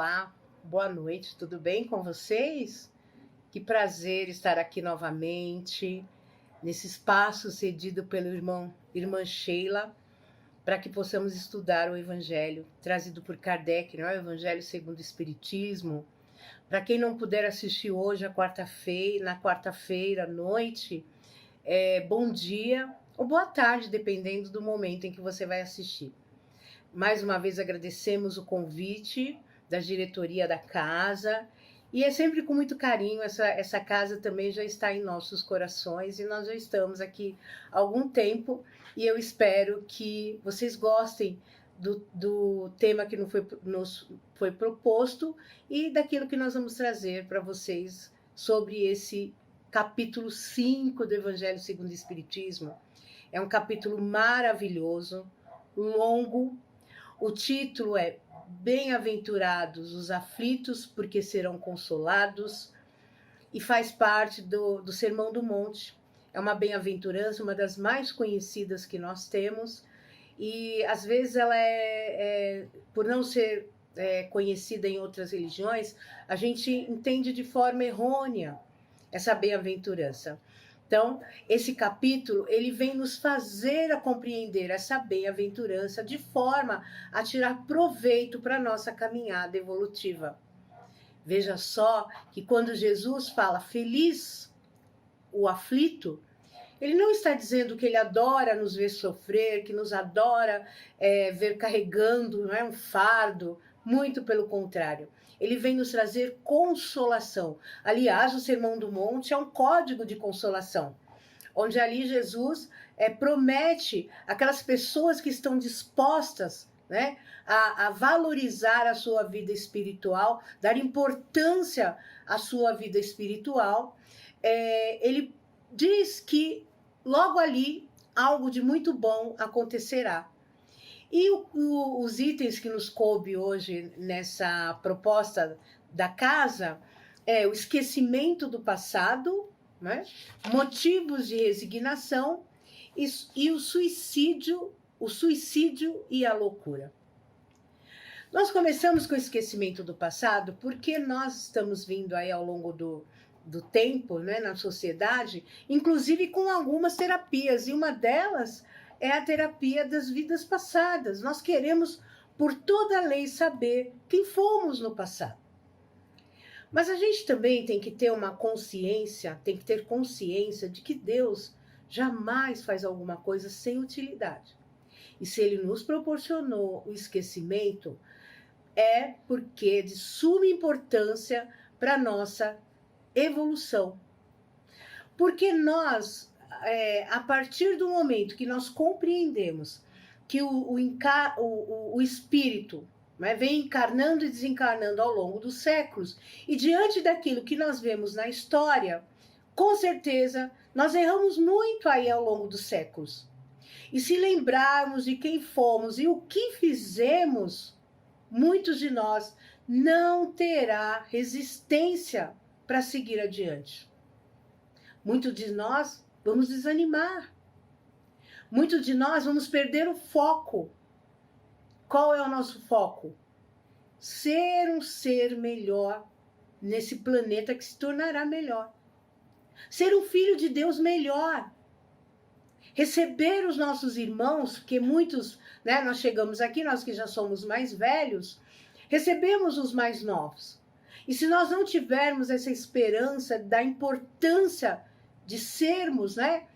Olá, boa noite, tudo bem com vocês? Que prazer estar aqui novamente, nesse espaço cedido pelo irmã Sheila, para que possamos estudar o Evangelho, trazido por Kardec, não é? O Evangelho segundo o Espiritismo. Para quem não puder assistir hoje, na quarta-feira à noite, bom dia ou boa tarde, dependendo do momento em que você vai assistir. Mais uma vez agradecemos o convite da diretoria da casa, e é sempre com muito carinho. Essa casa também já está em nossos corações, e nós já estamos aqui há algum tempo, e eu espero que vocês gostem do tema que nos foi proposto e daquilo que nós vamos trazer para vocês sobre esse capítulo 5 do Evangelho segundo o Espiritismo. É um capítulo maravilhoso, longo. O título é Bem-aventurados os aflitos, porque serão consolados, e faz parte do Sermão do Monte. É uma bem-aventurança, uma das mais conhecidas que nós temos, e às vezes ela por não ser conhecida em outras religiões, a gente entende de forma errônea essa bem-aventurança. Então, esse capítulo, ele vem nos fazer a compreender essa bem-aventurança de forma a tirar proveito para a nossa caminhada evolutiva. Veja só que quando Jesus fala feliz o aflito, ele não está dizendo que ele adora nos ver sofrer, que nos adora ver carregando, não é, um fardo, muito pelo contrário. Ele vem nos trazer consolação. Aliás, o Sermão do Monte é um código de consolação, onde ali Jesus promete aquelas pessoas que estão dispostas, né, a valorizar a sua vida espiritual, dar importância à sua vida espiritual. Ele diz que logo ali algo de muito bom acontecerá. E os itens que nos coube hoje nessa proposta da casa é o esquecimento do passado, né? Motivos de resignação e o suicídio e a loucura. Nós começamos com o esquecimento do passado porque nós estamos vindo aí ao longo do tempo, né, na sociedade, inclusive com algumas terapias, e uma delas é a terapia das vidas passadas. Nós queremos, por toda a lei, saber quem fomos no passado. Mas a gente também tem que ter tem que ter consciência de que Deus jamais faz alguma coisa sem utilidade. E se Ele nos proporcionou o esquecimento, é porque é de suma importância para a nossa evolução. Porque nós, a partir do momento que nós compreendemos que o espírito, né, vem encarnando e desencarnando ao longo dos séculos, e diante daquilo que nós vemos na história, com certeza nós erramos muito aí ao longo dos séculos. E se lembrarmos de quem fomos e o que fizemos, muitos de nós não terá resistência para seguir adiante. Muitos de nós vamos desanimar. Muitos de nós vamos perder o foco. Qual é o nosso foco? Ser um ser melhor nesse planeta que se tornará melhor. Ser um filho de Deus melhor. Receber os nossos irmãos, porque muitos, né, nós chegamos aqui, nós que já somos mais velhos, recebemos os mais novos. E se nós não tivermos essa esperança da importância de sermos, né,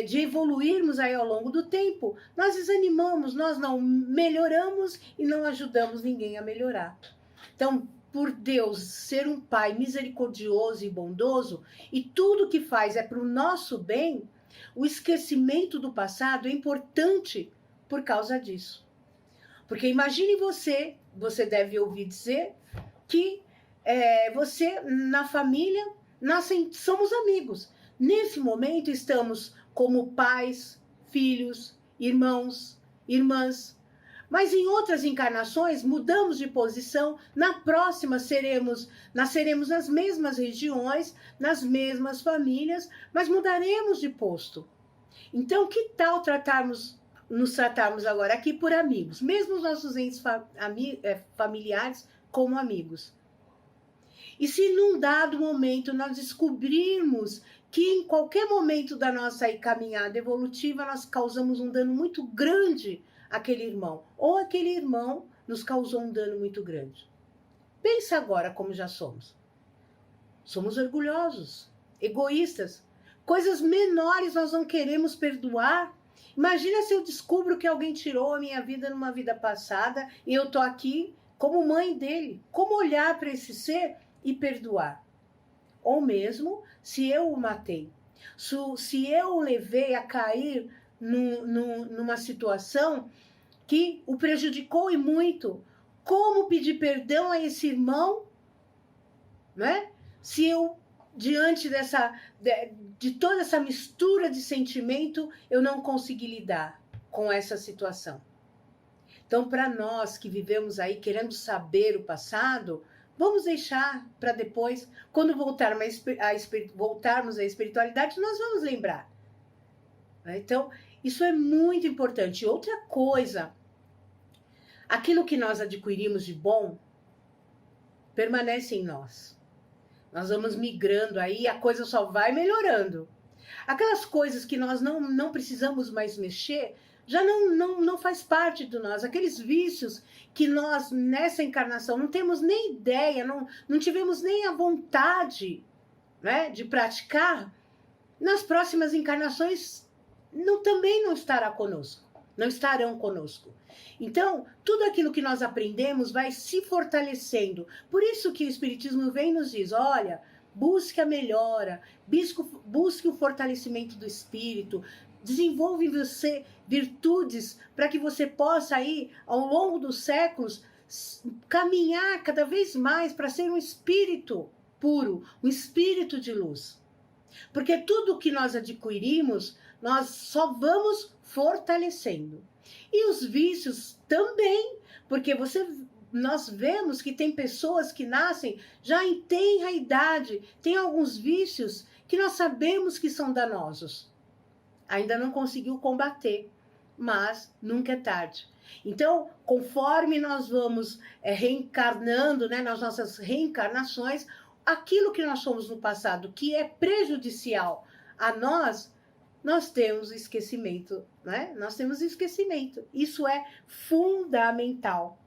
de evoluirmos aí ao longo do tempo, nós desanimamos, nós não melhoramos e não ajudamos ninguém a melhorar. Então, por Deus ser um Pai misericordioso e bondoso, e tudo que faz é para o nosso bem, o esquecimento do passado é importante por causa disso. Porque imagine você deve ouvir dizer que você, na família, somos amigos. Nesse momento estamos como pais, filhos, irmãos, irmãs. Mas em outras encarnações mudamos de posição. Na próxima nasceremos nas mesmas regiões, nas mesmas famílias, mas mudaremos de posto. Então, que tal nos tratarmos agora aqui por amigos? Mesmo os nossos entes familiares como amigos. E se num dado momento nós descobrirmos que em qualquer momento da nossa caminhada evolutiva nós causamos um dano muito grande àquele irmão, ou aquele irmão nos causou um dano muito grande. Pensa agora como já somos. Somos orgulhosos, egoístas. Coisas menores nós não queremos perdoar. Imagina se eu descubro que alguém tirou a minha vida numa vida passada e eu tô aqui como mãe dele. Como olhar para esse ser e perdoar? Ou mesmo se eu o matei. Se eu o levei a cair numa situação que o prejudicou e muito. Como pedir perdão a esse irmão, né? Se eu, diante de toda essa mistura de sentimento, eu não consegui lidar com essa situação. Então, para nós que vivemos aí querendo saber o passado, vamos deixar para depois, quando voltarmos à espiritualidade, nós vamos lembrar. Então, isso é muito importante. Outra coisa, aquilo que nós adquirimos de bom permanece em nós. Nós vamos migrando aí, a coisa só vai melhorando. Aquelas coisas que nós não precisamos mais mexer, já não faz parte do nós. Aqueles vícios que nós, nessa encarnação, não temos nem ideia, não tivemos nem a vontade, né, de praticar, nas próximas encarnações também não estarão conosco. Então, tudo aquilo que nós aprendemos vai se fortalecendo. Por isso que o Espiritismo vem e nos diz, olha, busque a melhora, busque o fortalecimento do espírito, desenvolva em você virtudes para que você possa aí, ao longo dos séculos, caminhar cada vez mais para ser um espírito puro, um espírito de luz. Porque tudo que nós adquirimos, nós só vamos fortalecendo. E os vícios também, porque nós vemos que tem pessoas que nascem já em tenra idade, tem alguns vícios que nós sabemos que são danosos. Ainda não conseguiu combater, mas nunca é tarde. Então, conforme nós vamos reencarnando, né, nas nossas reencarnações, aquilo que nós somos no passado, que é prejudicial a nós temos esquecimento, né? Nós temos esquecimento. Isso é fundamental,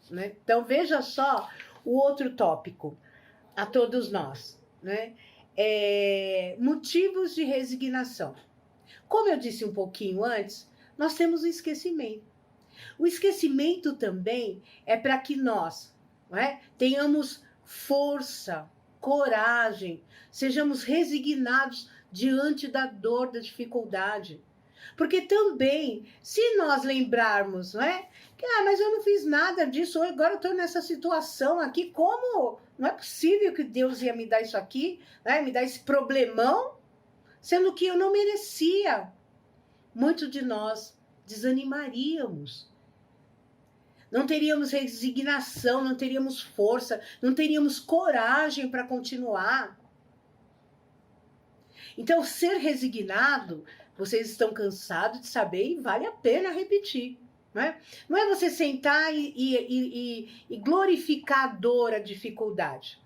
né? Então, veja só o outro tópico a todos nós, né? Motivos de resignação. Como eu disse um pouquinho antes, nós temos o esquecimento. O esquecimento também é para que nós, não é, tenhamos força, coragem, sejamos resignados diante da dor, da dificuldade. Porque também, se nós lembrarmos, não é? Que, mas eu não fiz nada disso, agora eu estou nessa situação aqui, como? Não é possível que Deus ia me dar isso aqui, né? Me dar esse problemão, sendo que eu não merecia. Muitos de nós desanimaríamos. Não teríamos resignação, não teríamos força, não teríamos coragem para continuar. Então, ser resignado, vocês estão cansados de saber e vale a pena repetir. Né? Não é você sentar e glorificar a dor, a dificuldade.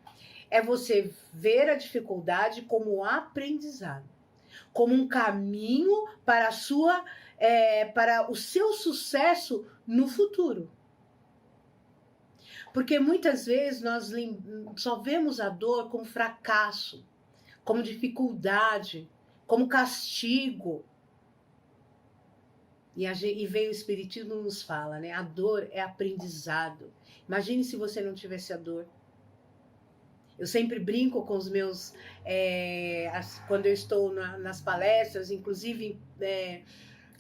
É você ver a dificuldade como aprendizado, como um caminho para o seu sucesso no futuro. Porque muitas vezes nós só vemos a dor como fracasso, como dificuldade, como castigo. E vem o Espiritismo e nos fala, né? A dor é aprendizado. Imagine se você não tivesse a dor. Eu sempre brinco com os meus... quando eu estou nas palestras, inclusive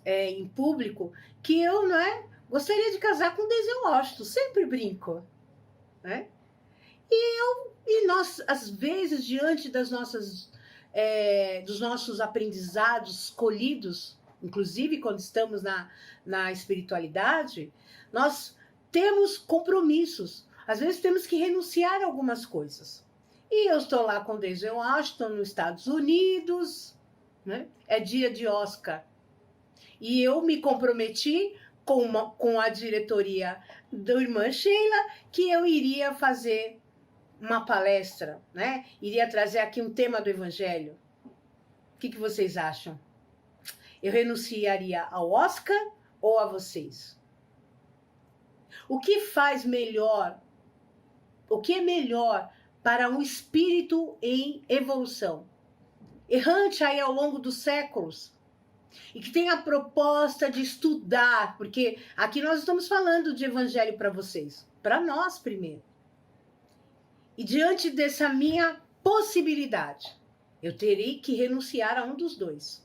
em público, que eu, não é, gostaria de casar com Denzel Washington. Sempre brinco. Né? E nós, às vezes, diante dos nossos aprendizados colhidos, inclusive quando estamos na espiritualidade, nós temos compromissos. Às vezes temos que renunciar a algumas coisas. E eu estou lá com Denzel Washington nos Estados Unidos, né? É dia de Oscar. E eu me comprometi com a diretoria do Irmã Sheila, que eu iria fazer uma palestra, né? Iria trazer aqui um tema do Evangelho. O que vocês acham? Eu renunciaria ao Oscar ou a vocês? O que faz melhor? O que é melhor para um espírito em evolução? Errante aí ao longo dos séculos. E que tem a proposta de estudar, porque aqui nós estamos falando de evangelho para vocês, para nós primeiro. E diante dessa minha possibilidade, eu terei que renunciar a um dos dois.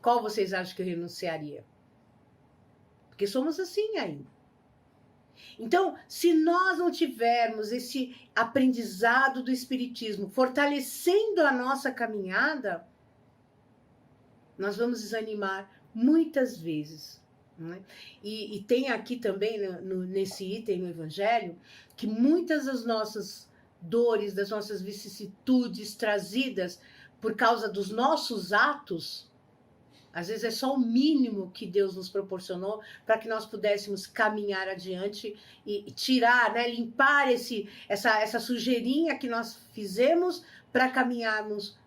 Qual vocês acham que eu renunciaria? Porque somos assim ainda. Então, se nós não tivermos esse aprendizado do Espiritismo fortalecendo a nossa caminhada, nós vamos desanimar muitas vezes. Né? E tem aqui também, nesse item no Evangelho, que muitas das nossas dores, das nossas vicissitudes trazidas por causa dos nossos atos, às vezes é só o mínimo que Deus nos proporcionou para que nós pudéssemos caminhar adiante e tirar, né, limpar essa sujeirinha que nós fizemos para caminharmos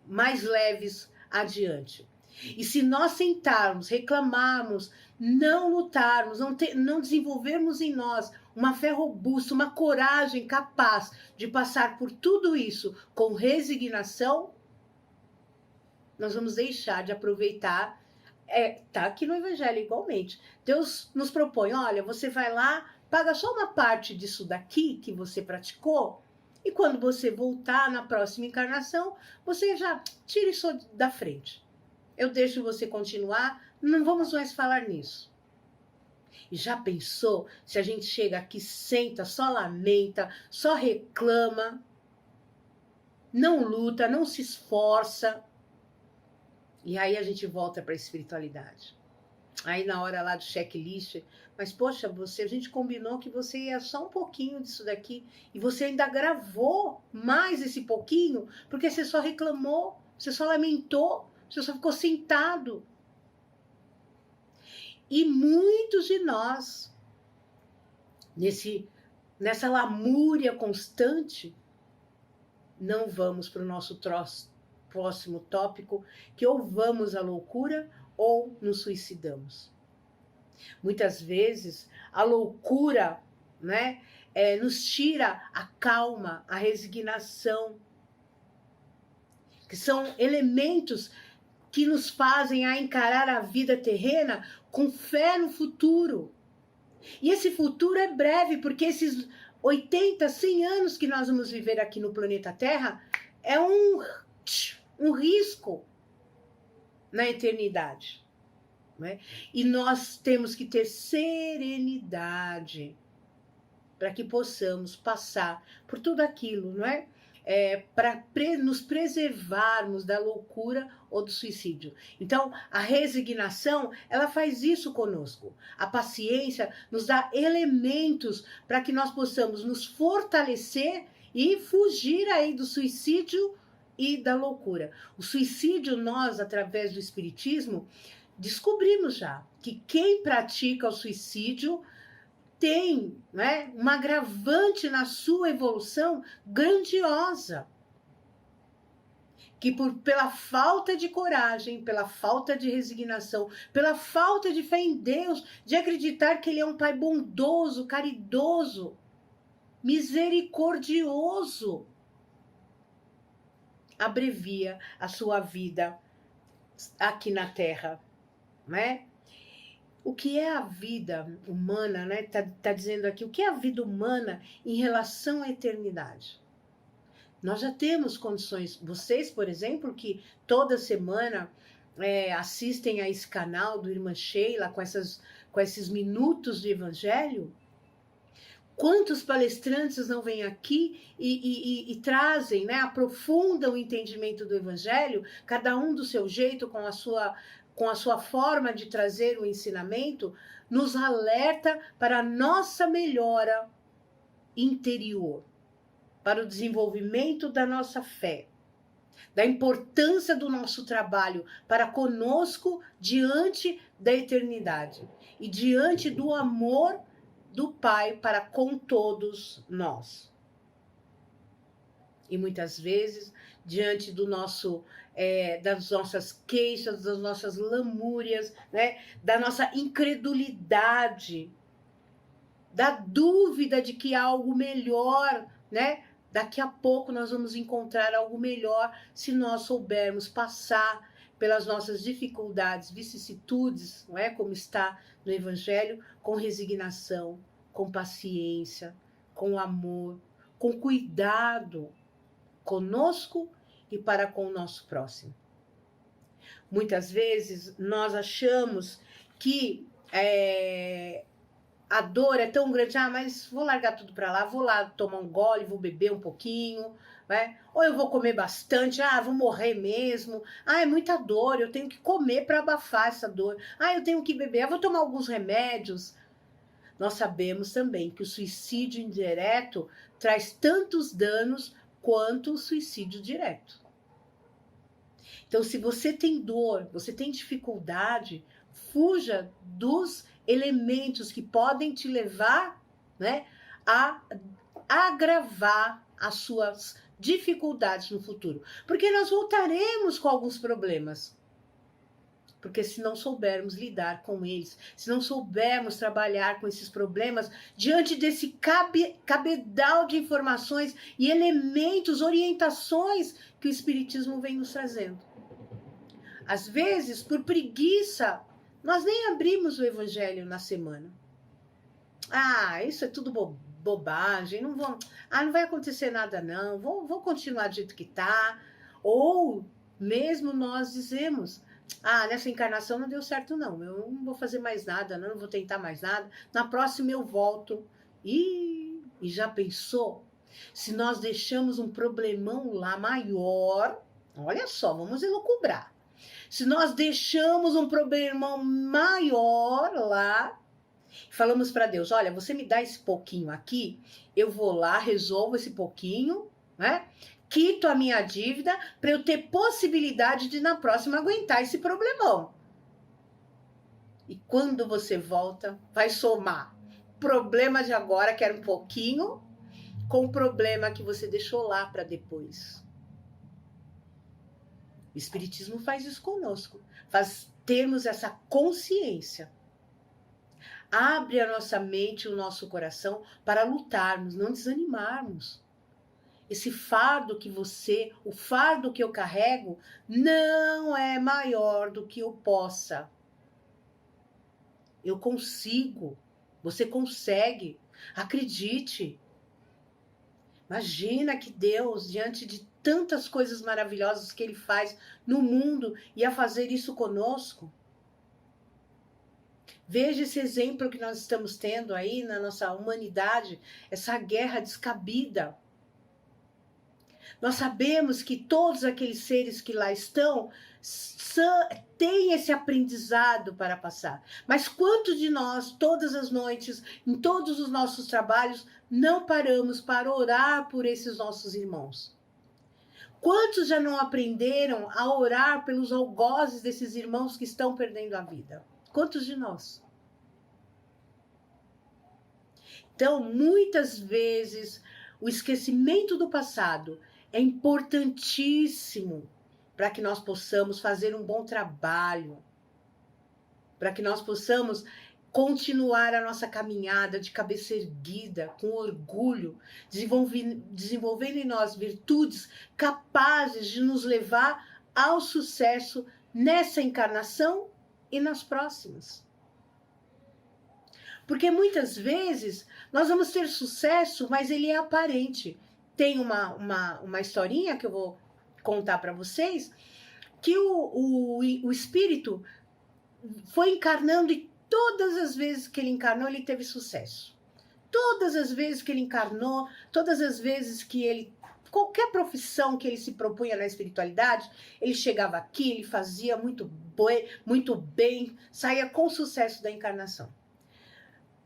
mais leves adiante. E se nós sentarmos, reclamarmos, não lutarmos, não desenvolvermos em nós uma fé robusta, uma coragem capaz de passar por tudo isso com resignação, nós vamos deixar de aproveitar. Tá aqui no Evangelho igualmente. Deus nos propõe, olha, você vai lá, paga só uma parte disso daqui que você praticou, e quando você voltar na próxima encarnação, você já tira isso da frente. Eu deixo você continuar, não vamos mais falar nisso. E já pensou se a gente chega aqui, senta, só lamenta, só reclama, não luta, não se esforça, e aí a gente volta para a espiritualidade. Aí na hora lá do checklist, mas poxa, a gente combinou que você ia só um pouquinho disso daqui, e você ainda gravou mais esse pouquinho, porque você só reclamou, você só lamentou, você só ficou sentado. E muitos de nós, nessa lamúria constante, não vamos para o nosso próximo tópico, que ou vamos à loucura ou nos suicidamos. Muitas vezes a loucura, né, nos tira a calma, a resignação, que são elementos que nos fazem a encarar a vida terrena com fé no futuro. E esse futuro é breve, porque esses 80, 100 anos que nós vamos viver aqui no planeta Terra é um risco na eternidade. Né? E nós temos que ter serenidade para que possamos passar por tudo aquilo, não é? Para nos preservarmos da loucura ou do suicídio. Então, a resignação, ela faz isso conosco. A paciência nos dá elementos para que nós possamos nos fortalecer e fugir aí do suicídio e da loucura. O suicídio, nós, através do Espiritismo, descobrimos já que quem pratica o suicídio tem, né, um agravante na sua evolução grandiosa. Que pela falta de coragem, pela falta de resignação, pela falta de fé em Deus, de acreditar que Ele é um Pai bondoso, caridoso, misericordioso, abrevia a sua vida aqui na Terra, né? O que é a vida humana, né? Tá dizendo aqui, o que é a vida humana em relação à eternidade? Nós já temos condições, vocês, por exemplo, que toda semana assistem a esse canal do Irmã Sheila com esses minutos de evangelho. Quantos palestrantes não vêm aqui e trazem, né, aprofundam o entendimento do evangelho, cada um do seu jeito, com a sua forma de trazer o ensinamento, nos alerta para a nossa melhora interior, para o desenvolvimento da nossa fé, da importância do nosso trabalho para conosco diante da eternidade. e diante do amor do Pai para com todos nós. E muitas vezes, diante do nosso, das nossas queixas, das nossas lamúrias, né, da nossa incredulidade, da dúvida de que há algo melhor, né? Daqui a pouco nós vamos encontrar algo melhor se nós soubermos passar pelas nossas dificuldades, vicissitudes, não é? Como está no Evangelho, com resignação, com paciência, com amor, com cuidado conosco e para com o nosso próximo. Muitas vezes nós achamos que a dor é tão grande, mas vou largar tudo para lá, vou lá tomar um gole, vou beber um pouquinho, né? Ou eu vou comer bastante, vou morrer mesmo, é muita dor, eu tenho que comer para abafar essa dor, eu tenho que beber, eu vou tomar alguns remédios. Nós sabemos também que o suicídio indireto traz tantos danos quanto o suicídio direto. Então, se você tem dor, você tem dificuldade, fuja dos elementos que podem te levar, né, a agravar as suas dificuldades no futuro. Porque nós voltaremos com alguns problemas. Porque se não soubermos lidar com eles, se não soubermos trabalhar com esses problemas, diante desse cabedal de informações e elementos, orientações que o Espiritismo vem nos trazendo. Às vezes, por preguiça, nós nem abrimos o Evangelho na semana. Isso é tudo bobagem, não vai acontecer nada não, vou continuar do jeito que está. Ou mesmo nós dizemos, nessa encarnação não deu certo não, eu não vou fazer mais nada, não vou tentar mais nada, na próxima eu volto. E já pensou? Se nós deixamos um problemão lá maior, olha só, vamos elucubrar. Se nós deixamos um problema maior lá, falamos para Deus, olha, você me dá esse pouquinho aqui, eu vou lá, resolvo esse pouquinho, né? Quito a minha dívida para eu ter possibilidade de na próxima aguentar esse problemão. E quando você volta, vai somar problema de agora, que era um pouquinho, com o problema que você deixou lá para depois. O Espiritismo faz isso conosco, faz termos essa consciência. Abre a nossa mente e o nosso coração para lutarmos, não desanimarmos. Esse fardo o fardo que eu carrego, não é maior do que eu possa. Eu consigo, você consegue, acredite. Imagina que Deus, diante de tantas coisas maravilhosas que Ele faz no mundo, ia fazer isso conosco. Veja esse exemplo que nós estamos tendo aí na nossa humanidade, essa guerra descabida. Nós sabemos que todos aqueles seres que lá estão têm esse aprendizado para passar. Mas quantos de nós, todas as noites, em todos os nossos trabalhos, não paramos para orar por esses nossos irmãos? Quantos já não aprenderam a orar pelos algozes desses irmãos que estão perdendo a vida? Quantos de nós? Então, muitas vezes, o esquecimento do passado é importantíssimo para que nós possamos fazer um bom trabalho, para que nós possamos continuar a nossa caminhada de cabeça erguida, com orgulho, desenvolvendo em nós virtudes capazes de nos levar ao sucesso nessa encarnação e nas próximas. Porque muitas vezes nós vamos ter sucesso, mas ele é aparente. Tem uma historinha que eu vou contar para vocês, que o espírito foi encarnando e todas as vezes que ele encarnou, ele teve sucesso. Todas as vezes que ele encarnou, todas as vezes que ele... Qualquer profissão que ele se propunha na espiritualidade, ele chegava aqui, ele fazia muito bem, saía com sucesso da encarnação.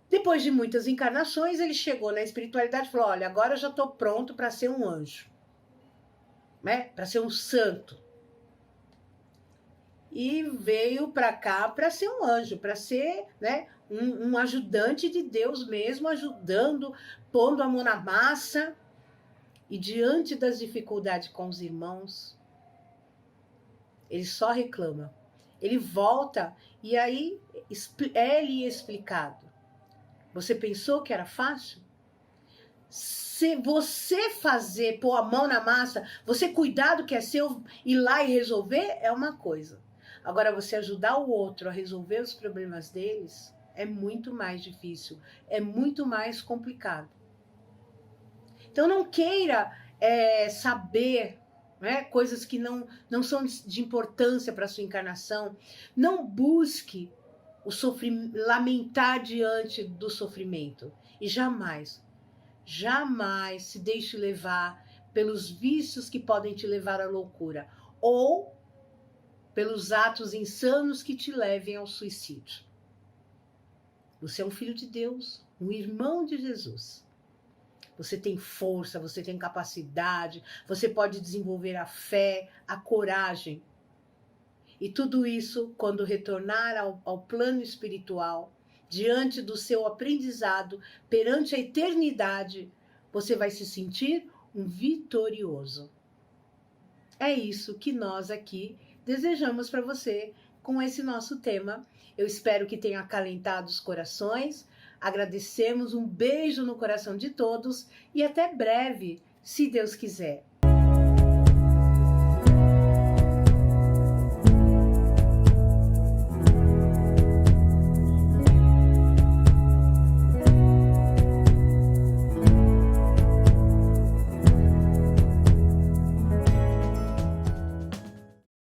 Depois de muitas encarnações, ele chegou na espiritualidade e falou, olha, agora eu já estou pronto para ser um anjo, né? Para ser um santo. E veio para cá para ser um anjo, para ser, né, um ajudante de Deus mesmo, ajudando, pondo a mão na massa, e diante das dificuldades com os irmãos, ele só reclama. Ele volta e aí é-lhe explicado. Você pensou que era fácil? Se você fazer, pôr a mão na massa, você cuidar do que é seu, ir lá e resolver, é uma coisa. Agora, você ajudar o outro a resolver os problemas deles, é muito mais difícil, é muito mais complicado. Então, não queira saber, né, coisas que não são de importância para a sua encarnação. Não busque lamentar diante do sofrimento. E jamais se deixe levar pelos vícios que podem te levar à loucura ou pelos atos insanos que te levem ao suicídio. Você é um filho de Deus, um irmão de Jesus. Você tem força, você tem capacidade, você pode desenvolver a fé, a coragem. E tudo isso, quando retornar ao plano espiritual, diante do seu aprendizado, perante a eternidade, você vai se sentir um vitorioso. É isso que nós aqui desejamos para você com esse nosso tema. Eu espero que tenha acalentado os corações. Agradecemos, um beijo no coração de todos e até breve, se Deus quiser.